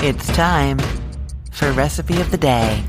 It's time for Recipe of the Day.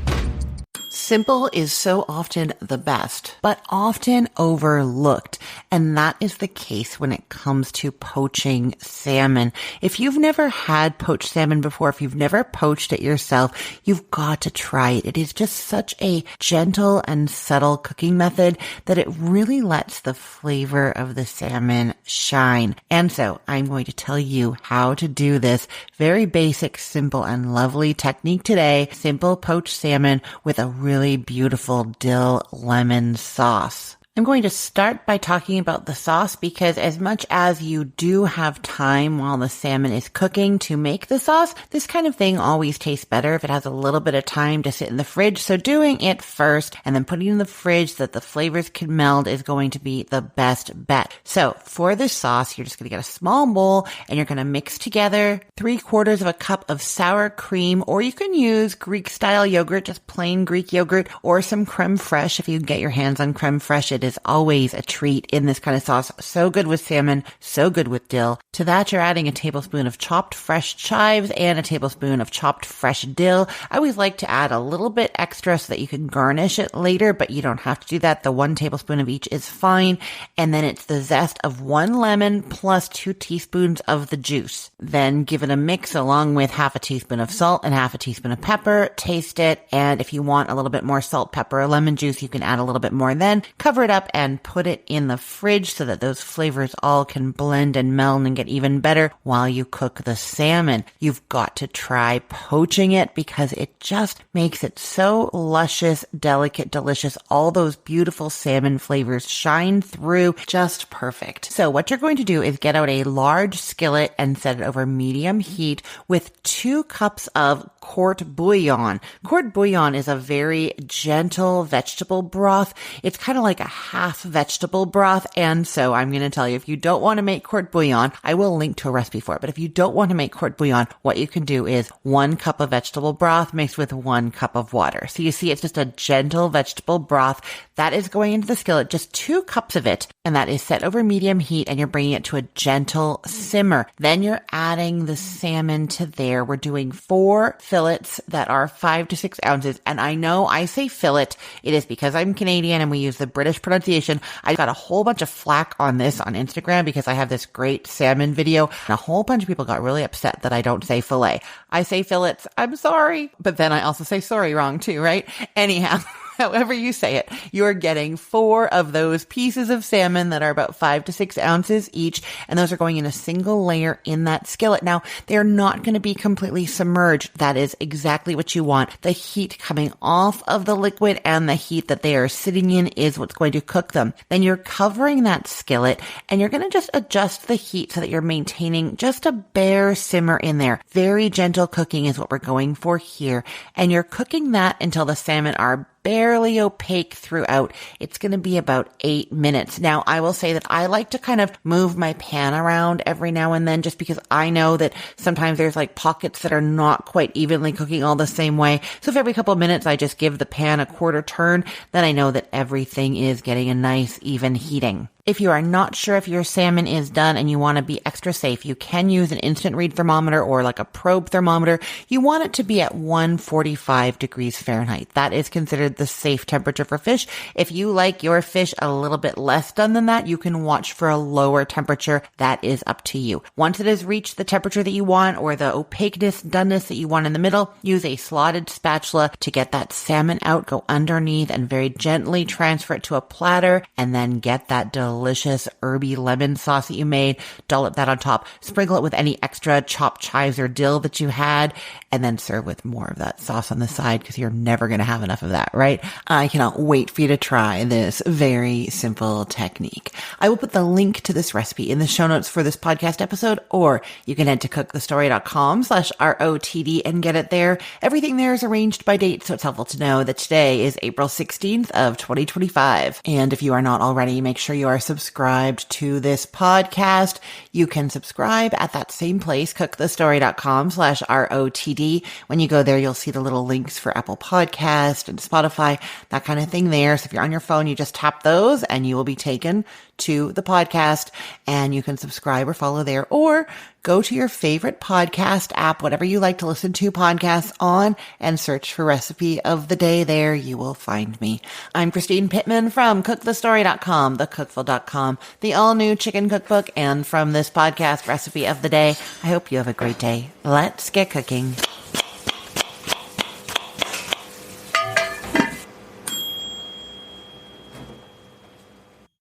Simple is so often the best, but often overlooked. And that is the case when it comes to poaching salmon. If you've never had poached salmon before, if you've never poached it yourself, you've got to try it. It is just such a gentle and subtle cooking method that it really lets the flavor of the salmon shine. And so I'm going to tell you how to do this very basic, simple, and lovely technique today. Simple poached salmon with a really beautiful dill lemon sauce. I'm going to start by talking about the sauce because as much as you do have time while the salmon is cooking to make the sauce, this kind of thing always tastes better if it has a little bit of time to sit in the fridge. So doing it first and then putting it in the fridge so that the flavors can meld is going to be the best bet. So for this sauce, you're just going to get a small bowl and you're going to mix together 3/4 of a cup of sour cream, or you can use Greek style yogurt, just plain Greek yogurt, or some creme fraiche. If you can get your hands on creme fraiche, it is always a treat in this kind of sauce. So good with salmon, so good with dill. To that, you're adding a tablespoon of chopped fresh chives and a tablespoon of chopped fresh dill. I always like to add a little bit extra so that you can garnish it later, but you don't have to do that. The 1 tablespoon of each is fine. And then it's the zest of 1 lemon plus 2 teaspoons of the juice. Then give it a mix along with 1/2 teaspoon of salt and 1/2 teaspoon of pepper. Taste it. And if you want a little bit more salt, pepper, or lemon juice, you can add a little bit more then. Cover it up and put it in the fridge so that those flavors all can blend and meld and get even better while you cook the salmon. You've got to try poaching it because it just makes it so luscious, delicate, delicious. All those beautiful salmon flavors shine through, just perfect. So what you're going to do is get out a large skillet and set it over medium heat with 2 cups of court bouillon. Court bouillon is a very gentle vegetable broth. It's kind of like a half vegetable broth. And so I'm going to tell you, if you don't want to make court bouillon, I will link to a recipe for it. But if you don't want to make court bouillon, what you can do is 1 cup of vegetable broth mixed with 1 cup of water. So you see, it's just a gentle vegetable broth that is going into the skillet, just 2 cups of it. And that is set over medium heat and you're bringing it to a gentle simmer. Then you're adding the salmon to there. We're doing 4 fillets that are 5 to 6 ounces. And I know I say fillet. It is because I'm Canadian and we use the British pronunciation. I got a whole bunch of flack on this on Instagram because I have this great salmon video and a whole bunch of people got really upset that I don't say fillet. I say fillets. I'm sorry. But then I also say sorry wrong too, right? Anyhow. However you say it, you're getting 4 of those pieces of salmon that are about 5 to 6 ounces each, and those are going in a single layer in that skillet. Now, they're not going to be completely submerged. That is exactly what you want. The heat coming off of the liquid and the heat that they are sitting in is what's going to cook them. Then you're covering that skillet, and you're going to just adjust the heat so that you're maintaining just a bare simmer in there. Very gentle cooking is what we're going for here, and you're cooking that until the salmon are barely opaque throughout. It's going to be about 8 minutes. Now, I will say that I like to kind of move my pan around every now and then just because I know that sometimes there's like pockets that are not quite evenly cooking all the same way. So if every couple of minutes I just give the pan a quarter turn, then I know that everything is getting a nice even heating. If you are not sure if your salmon is done and you want to be extra safe, you can use an instant read thermometer or like a probe thermometer. You want it to be at 145 degrees Fahrenheit. That is considered the safe temperature for fish. If you like your fish a little bit less done than that, you can watch for a lower temperature. That is up to you. Once it has reached the temperature that you want or the opaqueness, doneness that you want in the middle, use a slotted spatula to get that salmon out, go underneath and very gently transfer it to a platter and then get that delicious herby lemon sauce that you made, dollop that on top, sprinkle it with any extra chopped chives or dill that you had, and then serve with more of that sauce on the side because you're never going to have enough of that, right? I cannot wait for you to try this very simple technique. I will put the link to this recipe in the show notes for this podcast episode, or you can head to cookthestory.com/ROTD and get it there. Everything there is arranged by date, so it's helpful to know that today is April 16th of 2025. And if you are not already, make sure you are subscribed to this podcast. You can subscribe at that same place, cookthestory.com/ROTD. When you go there, you'll see the little links for Apple Podcast and Spotify, that kind of thing there. So if you're on your phone, you just tap those and you will be taken to the podcast, and you can subscribe or follow there, or go to your favorite podcast app, whatever you like to listen to podcasts on, and search for Recipe of the Day. There you will find me. I'm Christine Pittman from cookthestory.com, thecookful.com, the all-new chicken cookbook, and from this podcast, Recipe of the Day. I hope you have a great day. Let's get cooking.